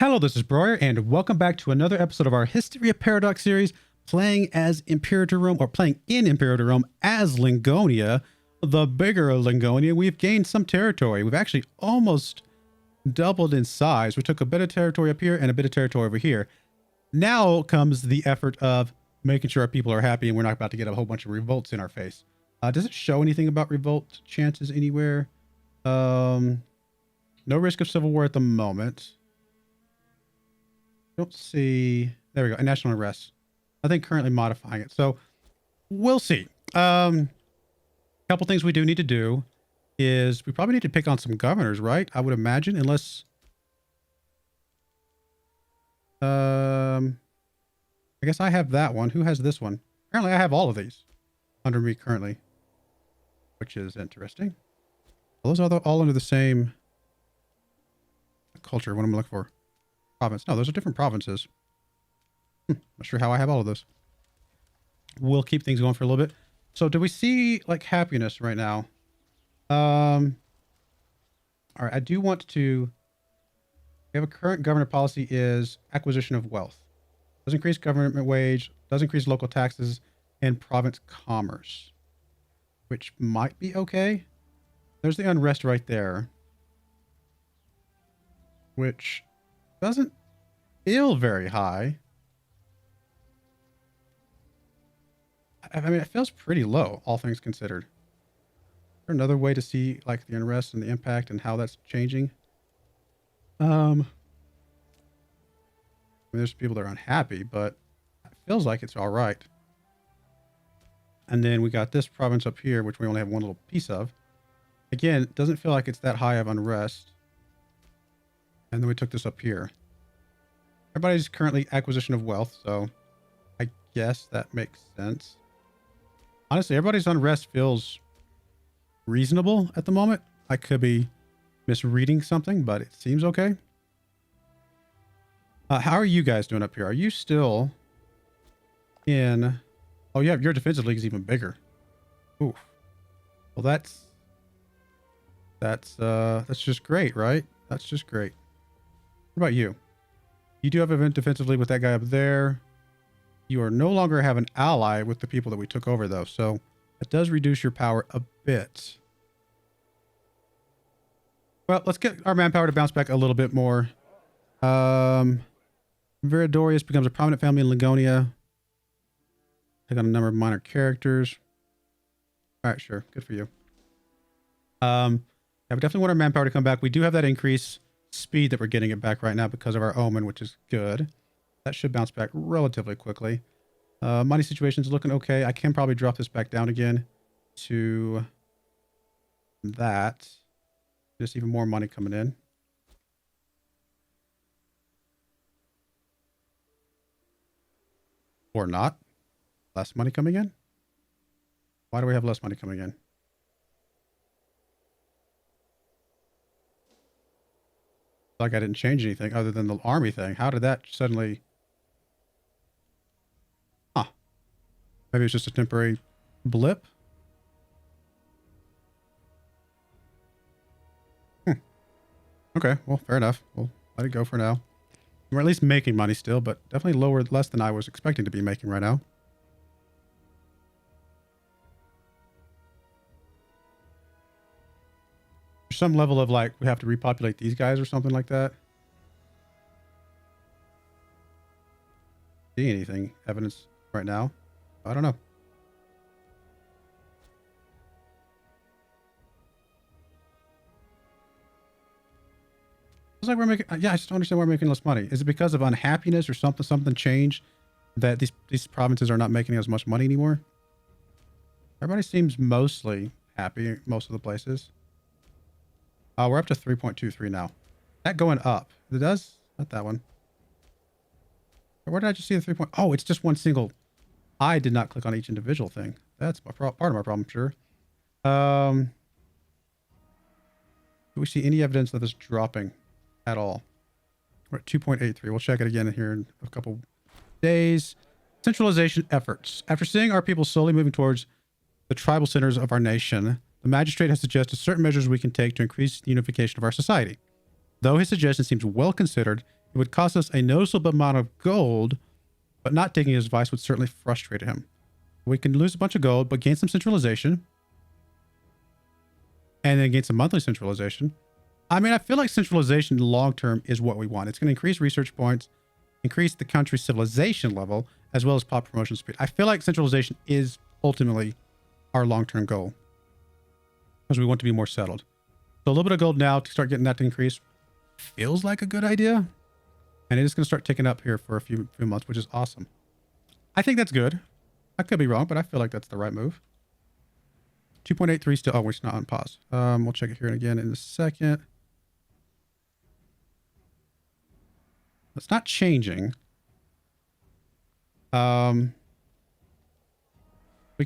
Hello, this is Broyar, and welcome back to another episode of our History of Paradox series, playing as Imperator Rome, or playing in Imperator Rome as Lingonia, the bigger Lingonia. We've gained some territory. We've actually almost doubled in size. We took a bit of territory up here and a bit of territory over here. Now comes the effort of making sure our people are happy and we're not about to get a whole bunch of revolts in our face. Does it show anything about revolt chances anywhere? No risk of civil war at the moment. Don't see. There we go. A national unrest. I think currently modifying it. So we'll see. Couple things we do need to do is we probably need to pick on some governors, right? I would imagine, unless I guess I have that one. Who has this one? Apparently I have all of these under me currently, which is interesting. Well, those are all under the same culture. What I'm looking for. Province. No, those are different provinces. Not sure how I have all of those. We'll keep things going for a little bit. So do we see like happiness right now? All right. I do want to. We have a current government policy is acquisition of wealth. Does increase government wage, does increase local taxes and province commerce, which might be okay. There's the unrest right there, which doesn't feel very high. I mean, it feels pretty low, all things considered. Is there another way to see like the unrest and the impact and how that's changing? I mean, there's people that are unhappy, but it feels like it's all right. And then we got this province up here, which we only have one little piece of. Again, it doesn't feel like it's that high of unrest. And then we took this up here. Everybody's currently acquisition of wealth, so I guess that makes sense. Honestly, everybody's unrest feels reasonable at the moment. I could be misreading something, but it seems okay. How are you guys doing up here? Are you still in... Oh, yeah, your defensive league is even bigger. Oof. Well, that's just great, right? That's just great. What about you? You do have event defensively with that guy up there. You are no longer have an ally with the people that we took over, though. So it does reduce your power a bit. Well, let's get our manpower to bounce back a little bit more. Viridorius becomes a prominent family in Lingonia. Take on a number of minor characters. All right, sure. Good for you. Yeah, we definitely want our manpower to come back. We do have that increase speed that we're getting it back right now because of our omen, which is good. That should bounce back relatively quickly. Money situation's looking okay. I can probably drop this back down again to that. Just even more money coming in. Or not. Less money coming in? Why do we have less money coming in? Like I didn't change anything other than the army thing. How did that suddenly... Huh. Maybe it's just a temporary blip? Okay, well, fair enough. We'll let it go for now. We're at least making money still, but definitely lower, less than I was expecting to be making right now. There's some level of like, we have to repopulate these guys or something like that. See anything, evidence right now? I don't know. It's like we're making, yeah, I just don't understand why we're making less money. Is it because of unhappiness or something changed that these provinces are not making as much money anymore? Everybody seems mostly happy, most of the places. We're up to 3.23 now. That going up. It does? Not that one. Where did I just see the 3 point? Oh, it's just one single. I did not click on each individual thing. That's part of my problem, sure. Do we see any evidence of this dropping at all? We're at 2.83. We'll check it again here in a couple days. Centralization efforts. After seeing our people slowly moving towards the tribal centers of our nation, the magistrate has suggested certain measures we can take to increase the unification of our society. Though his suggestion seems well considered, It would cost us a noticeable amount of gold, but not taking his advice would certainly frustrate him. We can lose a bunch of gold, but gain some centralization. And then gain some monthly centralization. I mean, I feel like centralization long-term is what we want. It's going to increase research points, increase the country's civilization level, as well as pop promotion speed. I feel like centralization is ultimately our long-term goal, because we want to be more settled. So a little bit of gold now to start getting that to increase feels like a good idea. And it is going to start ticking up here for a few months, which is awesome. I think that's good. I could be wrong, but I feel like that's the right move. 2.83 still. Oh, it's not on pause. We'll check it here again in a second. It's not changing. We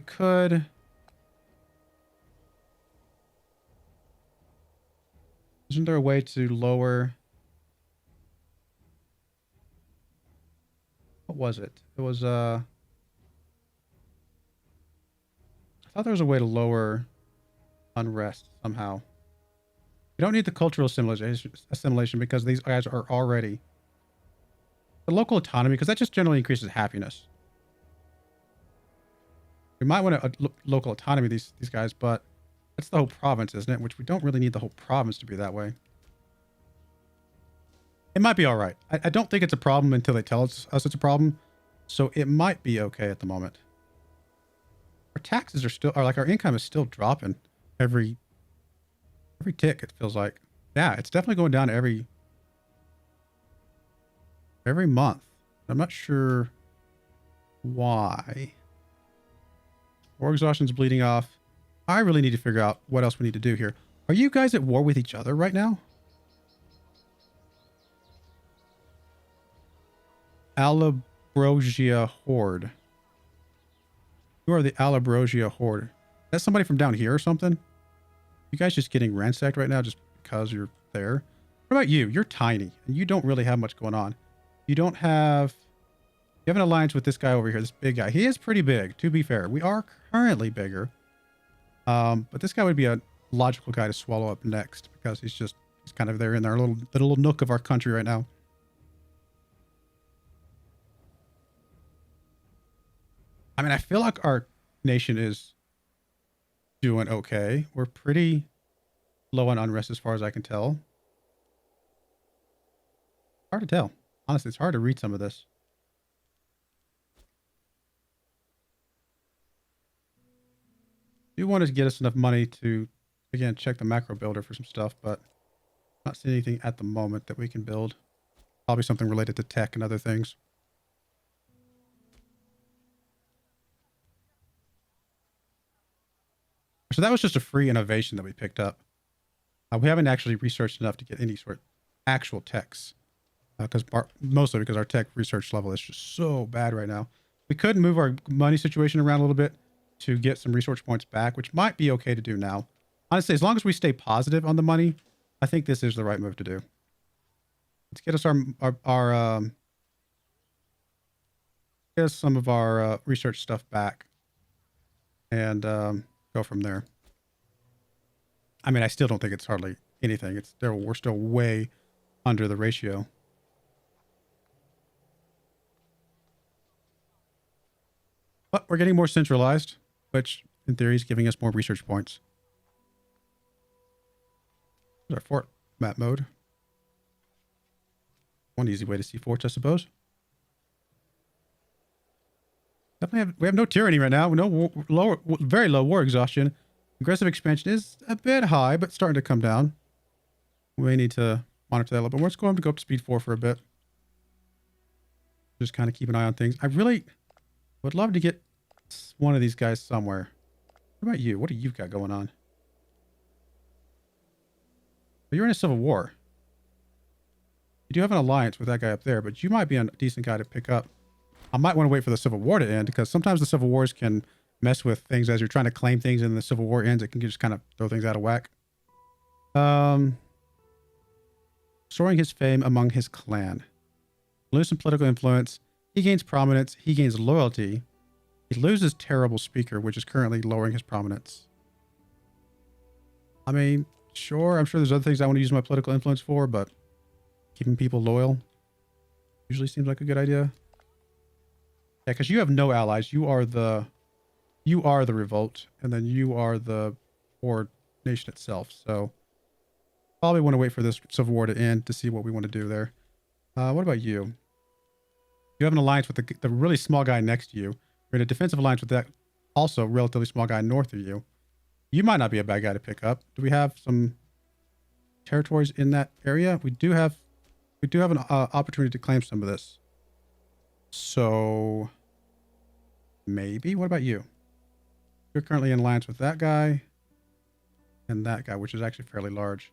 could. Isn't there a way to lower? What was it? It was I thought there was a way to lower unrest somehow. You don't need the cultural assimilation because these guys are already the local autonomy, because that just generally increases happiness. We might want to local autonomy these guys, but that's the whole province, isn't it? Which we don't really need the whole province to be that way. It might be all right. I don't think it's a problem until they tell us it's a problem. So it might be okay at the moment. Our taxes are still, or like our income is still dropping every tick, it feels like. Yeah, it's definitely going down every month. I'm not sure why. War exhaustion's bleeding off. I really need to figure out what else we need to do here. Are you guys at war with each other right now? Alabrosia Horde. You are the Alabrosia Horde. That's somebody from down here or something? You guys just getting ransacked right now just because you're there? What about you? You're tiny and you don't really have much going on. You don't have... You have an alliance with this guy over here, this big guy. He is pretty big, to be fair. We are currently bigger. But this guy would be a logical guy to swallow up next because he's kind of there in our little nook of our country right now. I mean, I feel like our nation is doing okay. We're pretty low on unrest as far as I can tell. Hard to tell. Honestly, it's hard to read some of this. Do want to get us enough money to, again, check the macro builder for some stuff, but not seeing anything at the moment that we can build. Probably something related to tech and other things. So that was just a free innovation that we picked up. We haven't actually researched enough to get any sort of actual techs. Mostly because our tech research level is just so bad right now. We could move our money situation around a little bit to get some research points back, which might be okay to do now. Honestly, as long as we stay positive on the money, I think this is the right move to do. Let's get us get us some of our research stuff back and go from there. I mean, I still don't think it's hardly anything. We're still way under the ratio. But we're getting more centralized, which in theory is giving us more research points. There's our fort map mode. One easy way to see forts, I suppose. Definitely we have no tyranny right now. Very low war exhaustion. Aggressive expansion is a bit high, but starting to come down. We may need to monitor that a little bit more. Let's go up to speed 4 for a bit. Just kind of keep an eye on things. I really would love to get one of these guys somewhere. What about you? What do you got going on? Well, you're in a civil war. You do have an alliance with that guy up there, but you might be a decent guy to pick up. I might want to wait for the Civil War to end because sometimes the Civil Wars can mess with things as you're trying to claim things and the Civil War ends. It can just kind of throw things out of whack. Soaring his fame among his clan. Lose some political influence. He gains prominence. He gains loyalty. He loses terrible speaker, which is currently lowering his prominence. I mean, sure, I'm sure there's other things I want to use my political influence for, but keeping people loyal Usually seems like a good idea. Yeah, because you have no allies. You are the revolt, and then you are the horde nation itself. So probably want to wait for this civil war to end to see what we want to do there. What about you? You have an alliance with the really small guy next to you. You're in a defensive alliance with that also relatively small guy north of you. You might not be a bad guy to pick up. Do we have some territories in that area? We do have an opportunity to claim some of this. So maybe. What about you? You're currently in alliance with that guy and that guy, which is actually fairly large.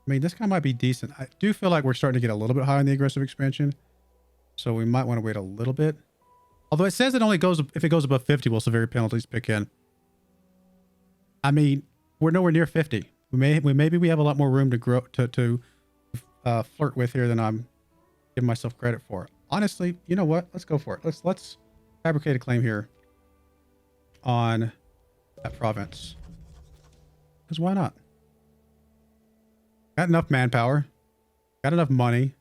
I mean, this guy might be decent. I do feel like we're starting to get a little bit high on the aggressive expansion. So we might want to wait a little bit. Although it says it only goes, if it goes above 50, will severe penalties pick in. I mean, we're nowhere near 50. Maybe we have a lot more room to grow, to flirt with here than I'm giving myself credit for. Honestly, you know what? Let's go for it. Let's fabricate a claim here on that province. Because why not? Got enough manpower. Got enough money.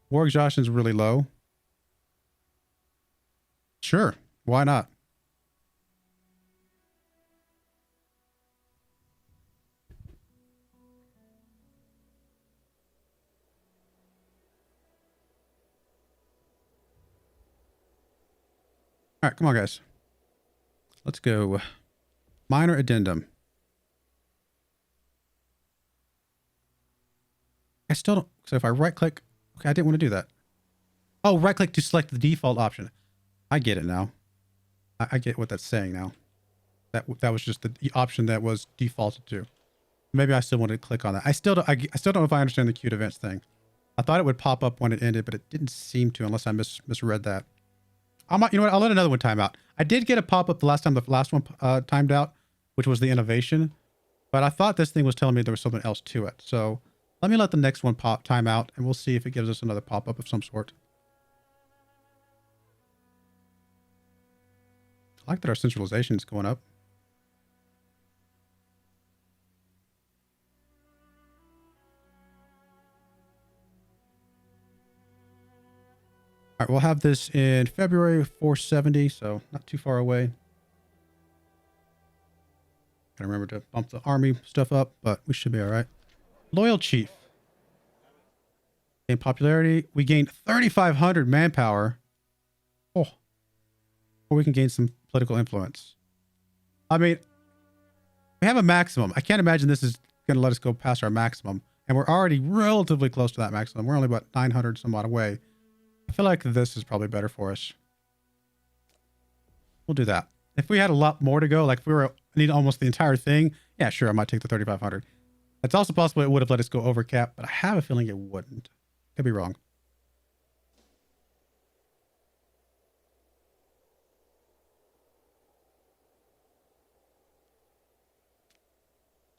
War exhaustion's really low. Sure. Why not? All right, come on, guys. Let's go. Minor addendum. I still don't. So if I right click, okay, I didn't want to do that. Oh, right click to select the default option. I get it now. I get what that's saying now. That was just the option that was defaulted to. Maybe I still want to click on that. I still don't know if I understand the queued events thing. I thought it would pop up when it ended, but it didn't seem to, unless I misread that. You know what? I'll let another one time out. I did get a pop-up the last time the last one timed out, which was the innovation. But I thought this thing was telling me there was something else to it. So let me let the next one time out, and we'll see if it gives us another pop-up of some sort. I like that our centralization is going up. All right, we'll have this in February 470, so not too far away. Gotta remember to bump the army stuff up, but we should be all right. Loyal Chief. Gain popularity. We gained 3,500 manpower. Oh. Or we can gain some political influence. I mean, we have a maximum. I can't imagine this is going to let us go past our maximum. And we're already relatively close to that maximum. We're only about 900 some odd away. I feel like this is probably better for us. We'll do that. If we had a lot more to go, like if we were need almost the entire thing, yeah, sure, I might take the 3,500. It's also possible it would have let us go over cap, but I have a feeling it wouldn't. Could be wrong.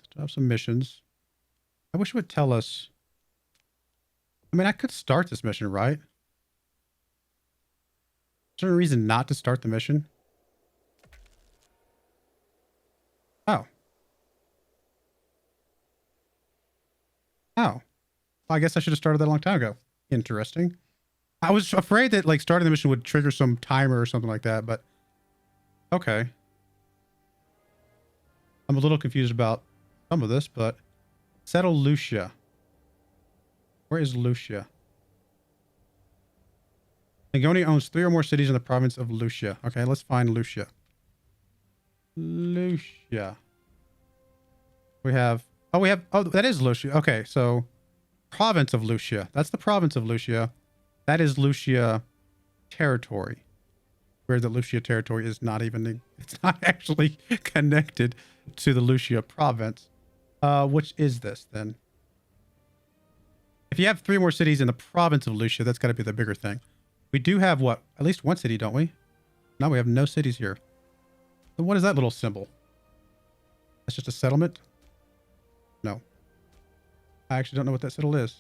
Still have some missions. I wish it would tell us. I mean, I could start this mission, right? Is there a reason not to start the mission? Oh. Oh. Well, I guess I should have started that a long time ago. Interesting. I was afraid that like starting the mission would trigger some timer or something like that, but okay. I'm a little confused about some of this, but settle Lucia. Where is Lucia? Lingonia owns 3 or more cities in the province of Lucia. Okay, let's find Lucia. Lucia. We have... Oh, that is Lucia. Okay, so... Province of Lucia. That's the province of Lucia. That is Lucia territory. Where the Lucia territory is not even... It's not actually connected to the Lucia province. Which is this, then? If you have 3 more cities in the province of Lucia, that's got to be the bigger thing. We do have, what? At least one city, don't we? No, we have no cities here. So what is that little symbol? That's just a settlement? No. I actually don't know what that symbol is.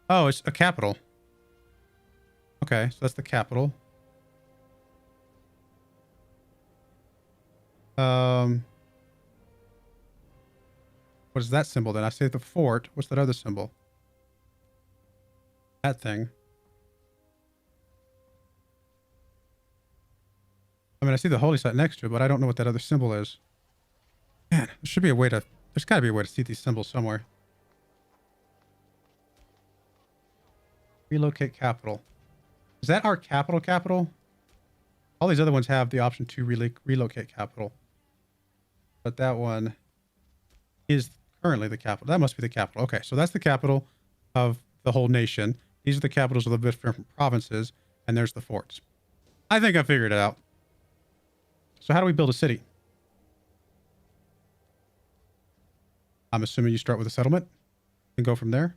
Oh, it's a capital. Okay, so that's the capital. What is that symbol then? I say the fort. What's that other symbol? That thing. I mean, I see the holy site next to it, but I don't know what that other symbol is. Man, there should be a way to... There's got to be a way to see these symbols somewhere. Relocate capital. Is that our capital? All these other ones have the option to relocate capital. But that one is currently the capital. That must be the capital. Okay, so that's the capital of the whole nation. These are the capitals of the different provinces. And there's the forts. I think I figured it out. So how do we build a city? I'm assuming you start with a settlement and go from there.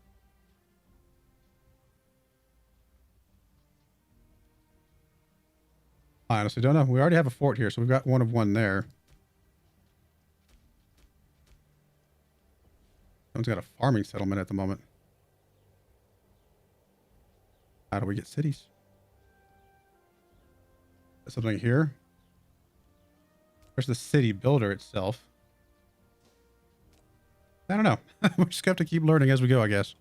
I honestly don't know. We already have a fort here, so we've got one of one there. Someone's got a farming settlement at the moment. How do we get cities? There's something here. Where's the city builder itself? I don't know. We're just going to have to keep learning as we go, I guess.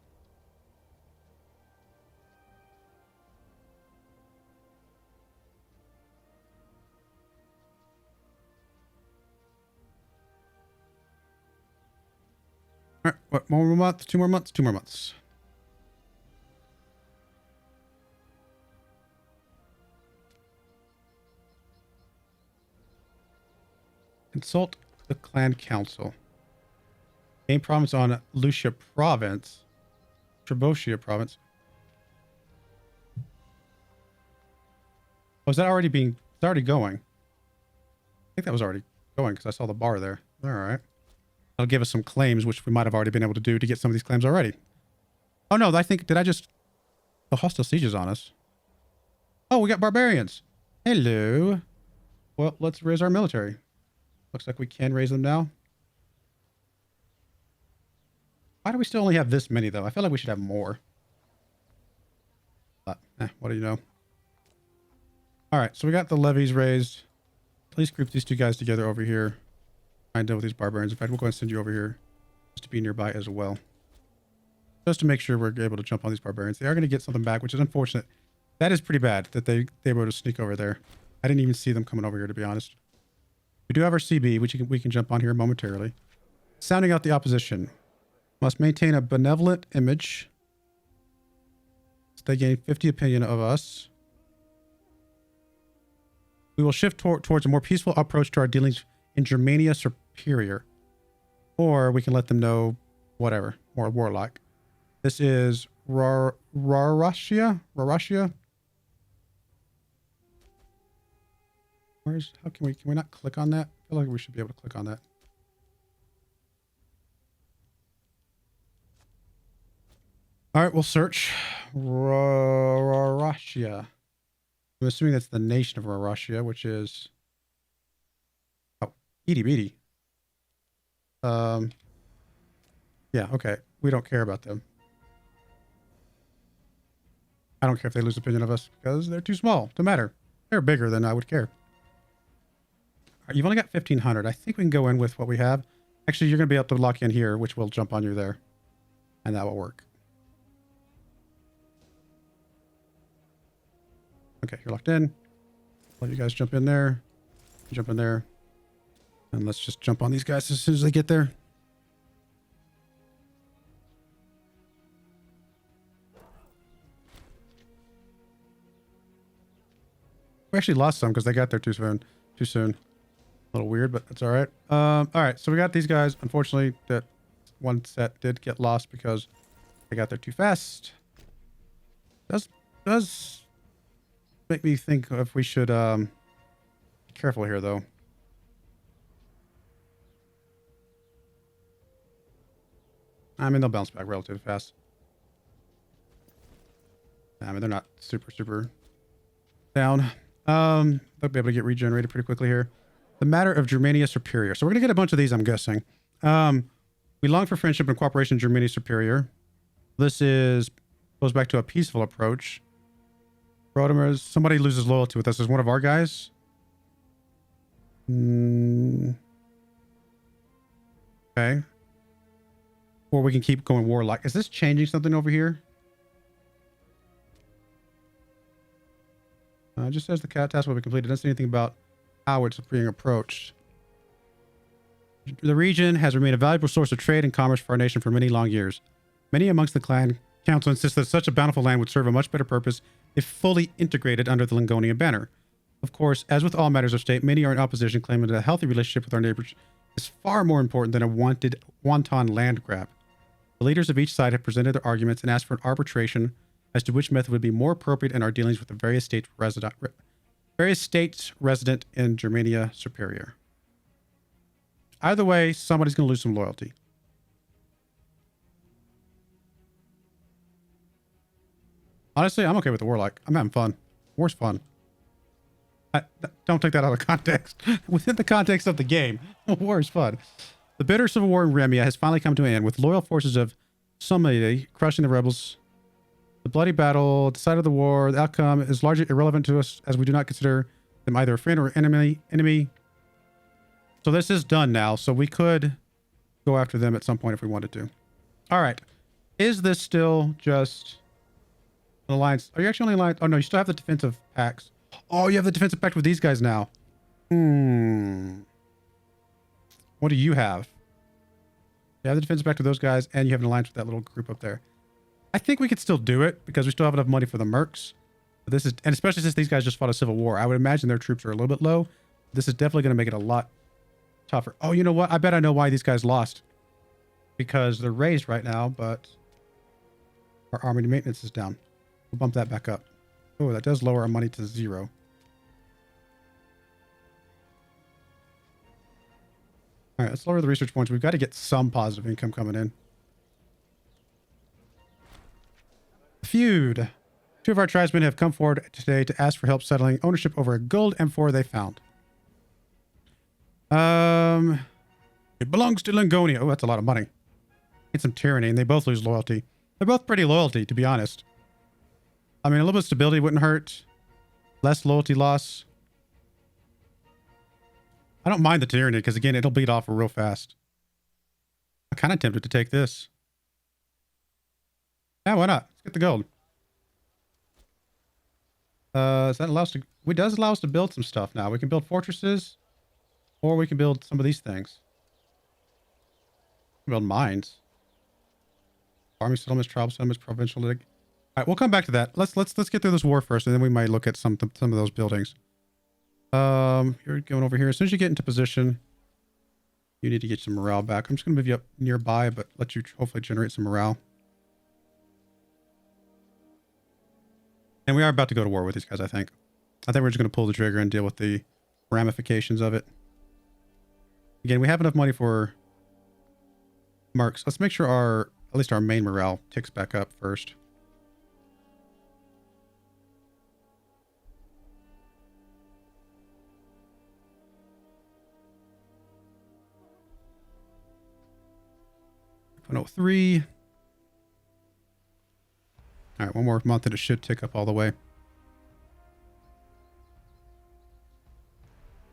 All right, what, more month? 2 more months? 2 more months. Consult the clan council. Gain province on Lucia province. Treboscia province. Oh, is that already being... It's already going. I think that was already going because I saw the bar there. All right. That'll give us some claims, which we might have already been able to do to get some of these claims already. Oh, no. I think... Did I just... The hostile siege is on us. Oh, we got barbarians. Hello. Well, let's raise our military. Looks like we can raise them now. Why do we still only have this many, though? I feel like we should have more. But, what do you know? All right, so we got the levies raised. Please group these two guys together over here. Try and deal with these barbarians. In fact, we'll go ahead and send you over here just to be nearby as well. Just to make sure we're able to jump on these barbarians. They are going to get something back, which is unfortunate. That is pretty bad that they were able to sneak over there. I didn't even see them coming over here, to be honest. We do have our CB, which we can jump on here momentarily. Sounding out the opposition. Must maintain a benevolent image. So they gain 50 opinion of us. We will shift towards a more peaceful approach to our dealings in Germania Superior. Or we can let them know whatever. More warlike. This is Rarashia? How can we not click on that? I feel like we should be able to click on that. All right, we'll search Rarashia. I'm assuming that's the nation of Rarashia, which is itty bitty. Yeah, okay. We don't care about them. I don't care if they lose opinion of us because they're too small to matter. They're bigger than I would care. You've only got 1,500. I think we can go in with what we have. Actually, you're going to be able to lock in here, which will jump on you there. And that will work. Okay, you're locked in. Let you guys jump in there. Jump in there. And let's just jump on these guys as soon as they get there. We actually lost some because they got there too soon. A little weird, but that's all right. All right, so we got these guys. Unfortunately, that one set did get lost because they got there too fast. Does make me think if we should be careful here, though. I mean, they'll bounce back relatively fast. I mean, they're not super down. They'll be able to get regenerated pretty quickly here. The matter of Germania Superior. So we're going to get a bunch of these, I'm guessing. We long for friendship and cooperation in Germania Superior. This goes back to a peaceful approach. Somebody loses loyalty with us. Is one of our guys? Who Okay. Or we can keep going warlike. Is this changing something over here? Just says the task will be completed. It doesn't say anything about how it's being approached. The region has remained a valuable source of trade and commerce for our nation for many long years. Many amongst the clan council insist that such a bountiful land would serve a much better purpose if fully integrated under the Lingonia banner. Of course, as with all matters of state, many are in opposition, claiming that a healthy relationship with our neighbors is far more important than a wanton land grab. The leaders of each side have presented their arguments and asked for an arbitration as to which method would be more appropriate in our dealings with the various states resident in Germania Superior. Either way, somebody's going to lose some loyalty. Honestly, I'm okay with the warlike. I'm having fun. War's fun. Don't take that out of context. Within the context of the game, war is fun. The bitter civil war in Remia has finally come to an end, with loyal forces of Somalia crushing the rebels. The bloody battle, the site of the war, the outcome is largely irrelevant to us, as we do not consider them either a friend or enemy. So this is done now, so we could go after them at some point if we wanted to. All right. Is this still just an alliance? Are you actually only alliance? Oh, no, you still have the defensive pacts. Oh, you have the defensive pact with these guys now. What do you have? You have the defensive pact with those guys, and you have an alliance with that little group up there. I think we could still do it because we still have enough money for the mercs. But this is, and especially since these guys just fought a civil war, I would imagine their troops are a little bit low. This is definitely going to make it a lot tougher. Oh, you know what? I bet I know why these guys lost. Because they're raised right now, but our army maintenance is down. We'll bump that back up. Oh, that does lower our money to 0. All right, let's lower the research points. We've got to get some positive income coming in. Feud. 2 of our tribesmen have come forward today to ask for help settling ownership over a gold M4 they found. It belongs to Lingonia. Oh, that's a lot of money. Get some tyranny, and they both lose loyalty. They're both pretty loyalty, to be honest. I mean, a little bit of stability wouldn't hurt. Less loyalty loss. I don't mind the tyranny, because again, it'll bleed off real fast. I'm kind of tempted to take this. Yeah, why not? Let's get the gold. Does that allow us to... It does allow us to build some stuff now. We can build fortresses, or we can build some of these things. We can build mines. Army settlements, tribal settlements, provincial... All right, we'll come back to that. Let's get through this war first, and then we might look at some of those buildings. You're going over here. As soon as you get into position, you need to get some morale back. I'm just going to move you up nearby, but let you hopefully generate some morale. And we are about to go to war with these guys, I think. I think we're just going to pull the trigger and deal with the ramifications of it. Again, we have enough money for mercs. Let's make sure at least our main morale ticks back up first. .03. All right, one more month and it should tick up all the way.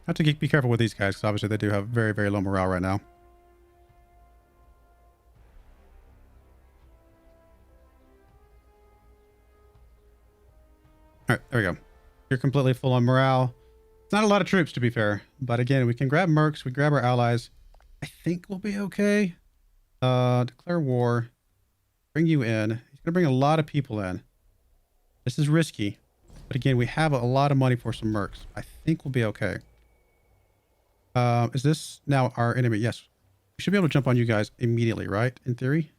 Have to be careful with these guys because obviously they do have very, very low morale right now. All right, there we go. You're completely full on morale. It's not a lot of troops, to be fair. But again, we can grab mercs. We grab our allies. I think we'll be okay. Declare war. Bring you in. He's going to bring a lot of people in. This is risky. But again, we have a lot of money for some mercs. I think we'll be okay. Is this now our enemy? Yes. We should be able to jump on you guys immediately, right? In theory.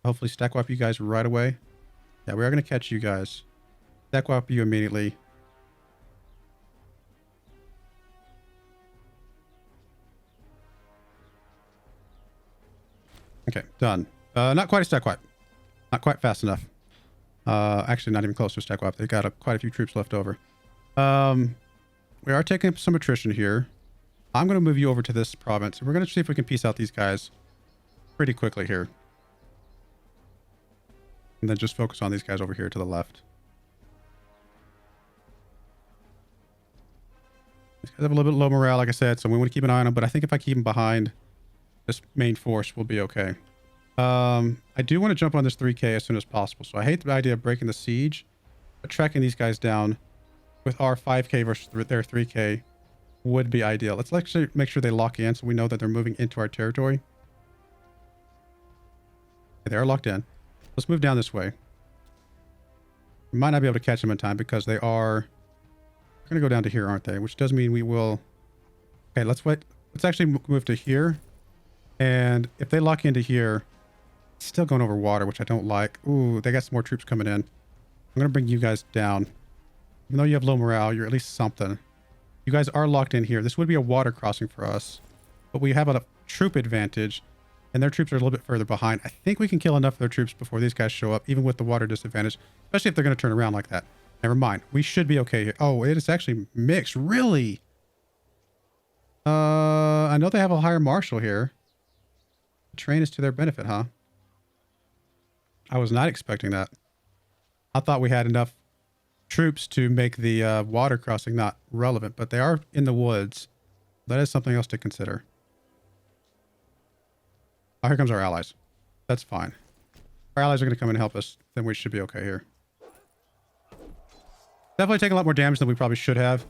Hopefully stack wipe you guys right away. Yeah, we are going to catch you guys. Stack wipe you immediately. Okay, done. Not quite a stack wipe. Not quite fast enough. Actually, not even close to a stack wipe. They got quite a few troops left over. We are taking up some attrition here. I'm going to move you over to this province. We're going to see if we can piece out these guys pretty quickly here. And then just focus on these guys over here to the left. These guys have a little bit low morale, like I said, so we want to keep an eye on them. But I think if I keep them behind this main force, we'll be okay. I do want to jump on this 3K as soon as possible. So I hate the idea of breaking the siege, but tracking these guys down with our 5K versus their 3K would be ideal. Let's actually make sure they lock in so we know that they're moving into our territory. Okay, they are locked in. Let's move down this way. We might not be able to catch them in time because they are going to go down to here, aren't they? Which does mean we will... Okay, let's wait. Let's actually move to here. And if they lock into here, it's still going over water, which I don't like. Ooh, they got some more troops coming in. I'm going to bring you guys down. Even though you have low morale, you're at least something. You guys are locked in here. This would be a water crossing for us. But we have a troop advantage. And their troops are a little bit further behind. I think we can kill enough of their troops before these guys show up, even with the water disadvantage. Especially if they're going to turn around like that. Never mind. We should be okay here. Oh, it is actually mixed. Really? I know they have a higher marshal here. The terrain is to their benefit, huh? I was not expecting that. I thought we had enough troops to make the water crossing not relevant, but they are in the woods. That is something else to consider. Oh, here comes our allies. That's fine. Our allies are going to come and help us. Then we should be okay here. Definitely taking a lot more damage than we probably should have,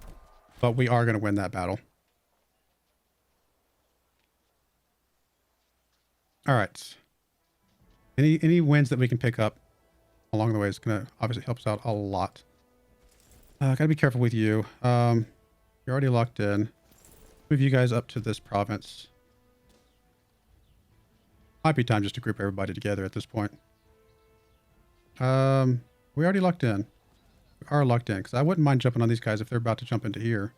but we are going to win that battle. All right. Any wins that we can pick up along the way is going to obviously help us out a lot. Gotta be careful with you. You're already locked in. Move you guys up to this province. Might be time just to group everybody together at this point. We already locked in. We are locked in because I wouldn't mind jumping on these guys if they're about to jump into here.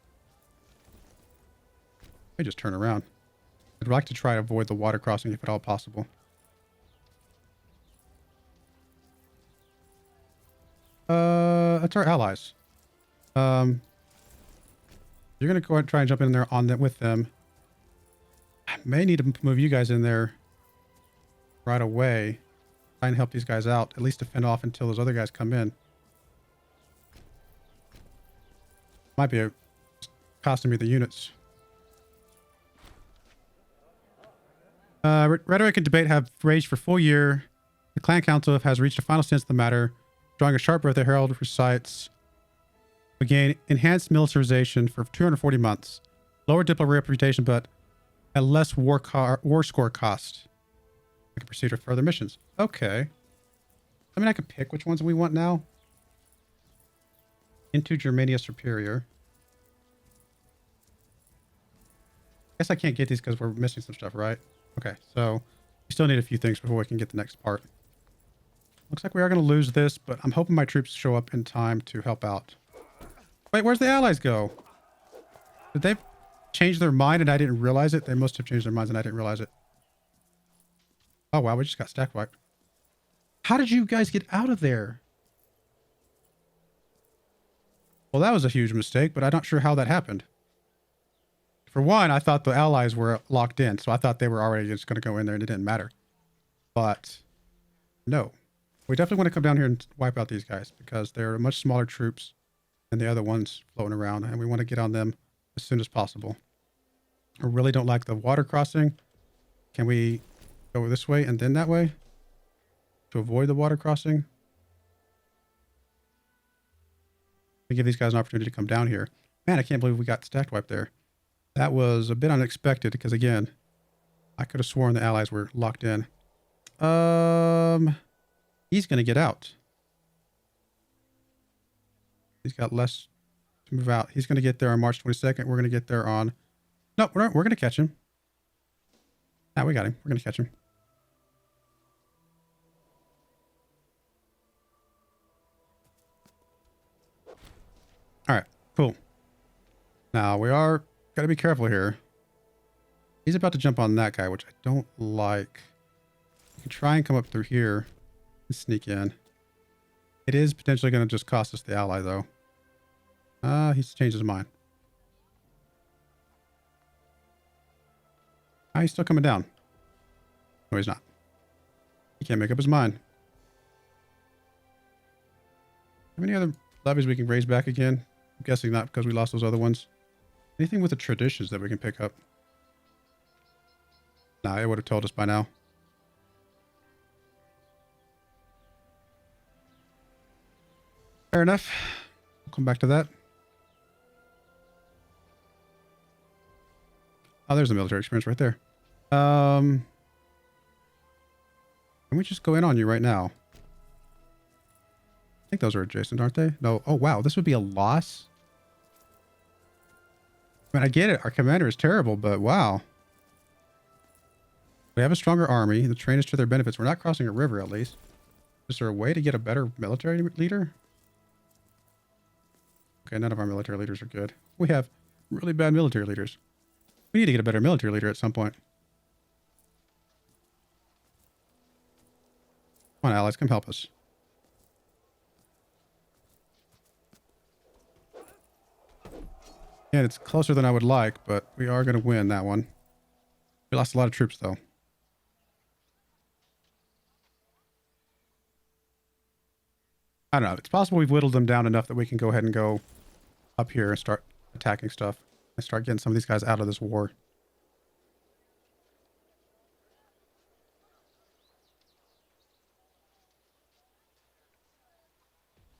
They just turn around. I'd like to try to avoid the water crossing if at all possible. That's our allies. You're gonna go ahead and try and jump in there on them with them. I may need to move you guys in there right away. Try and help these guys out. At least to fend off until those other guys come in. Might be costing me the units. Rhetoric and debate have raged for a full year. The clan council has reached a final stance of the matter, drawing a sharp breath. The herald recites: we gain enhanced militarization for 240 months, lower diplomatic reputation, but at less war score cost. I can proceed with further missions. Okay. I mean, I can pick which ones we want now. Into Germania Superior. I guess I can't get these because we're missing some stuff, right? Okay, so we still need a few things before we can get the next part. Looks like we are going to lose this, but I'm hoping my troops show up in time to help out. Wait, where's the allies go? Did they change their mind and I didn't realize it? They must have changed their minds and I didn't realize it. Oh, wow, we just got stack wiped. How did you guys get out of there? Well, that was a huge mistake, but I'm not sure how that happened. For one, I thought the allies were locked in, so I thought they were already just going to go in there and it didn't matter. But no. We definitely want to come down here and wipe out these guys because they're much smaller troops than the other ones floating around, and we want to get on them as soon as possible. I really don't like the water crossing. Can we go this way and then that way to avoid the water crossing? We give these guys an opportunity to come down here. Man, I can't believe we got stack wiped there. That was a bit unexpected because, again, I could have sworn the allies were locked in. He's going to get out. He's got less to move out. He's going to get there on March 22nd. We're going to get there on... No, we're going to catch him. Ah, we got him. We're going to catch him. All right, cool. Now, we are... Got to be careful here. He's about to jump on that guy, which I don't like. You can try and come up through here and sneak in. It is potentially going to just cost us the ally, though. He's changed his mind. He's still coming down. No, he's not. He can't make up his mind. Have any other levies we can raise back again? I'm guessing not because we lost those other ones. Anything with the traditions that we can pick up? Nah, it would have told us by now. Fair enough. We'll come back to that. Oh, there's the military experience right there. Can we just go in on you right now? I think those are adjacent, aren't they? No. Oh, wow. This would be a loss. I mean, I get it. Our commander is terrible, but wow. We have a stronger army. The train is to their benefits. We're not crossing a river, at least. Is there a way to get a better military leader? Okay, none of our military leaders are good. We have really bad military leaders. We need to get a better military leader at some point. Come on, allies, come help us. And it's closer than I would like, but we are going to win that one. We lost a lot of troops, though. I don't know. It's possible we've whittled them down enough that we can go ahead and go up here and start attacking stuff. And start getting some of these guys out of this war.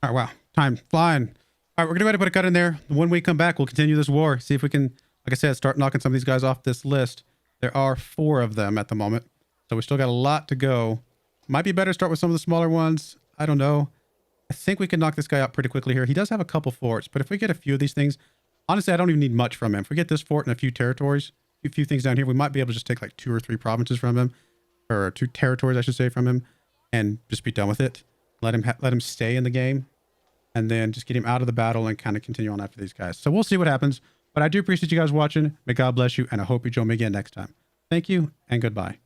All right, wow. Time flying. All right, we're going to go ahead and put a cut in there. When we come back, we'll continue this war. See if we can, like I said, start knocking some of these guys off this list. There are 4 of them at the moment. So we still got a lot to go. Might be better to start with some of the smaller ones. I don't know. I think we can knock this guy out pretty quickly here. He does have a couple forts, but if we get a few of these things, honestly, I don't even need much from him. If we get this fort and a few territories, a few things down here, we might be able to just take like 2 or 3 provinces from him, or 2 territories, I should say, from him, and just be done with it. Let him stay in the game, and then just get him out of the battle and kind of continue on after these guys. So we'll see what happens. But I do appreciate you guys watching. May God bless you, and I hope you join me again next time. Thank you, and goodbye.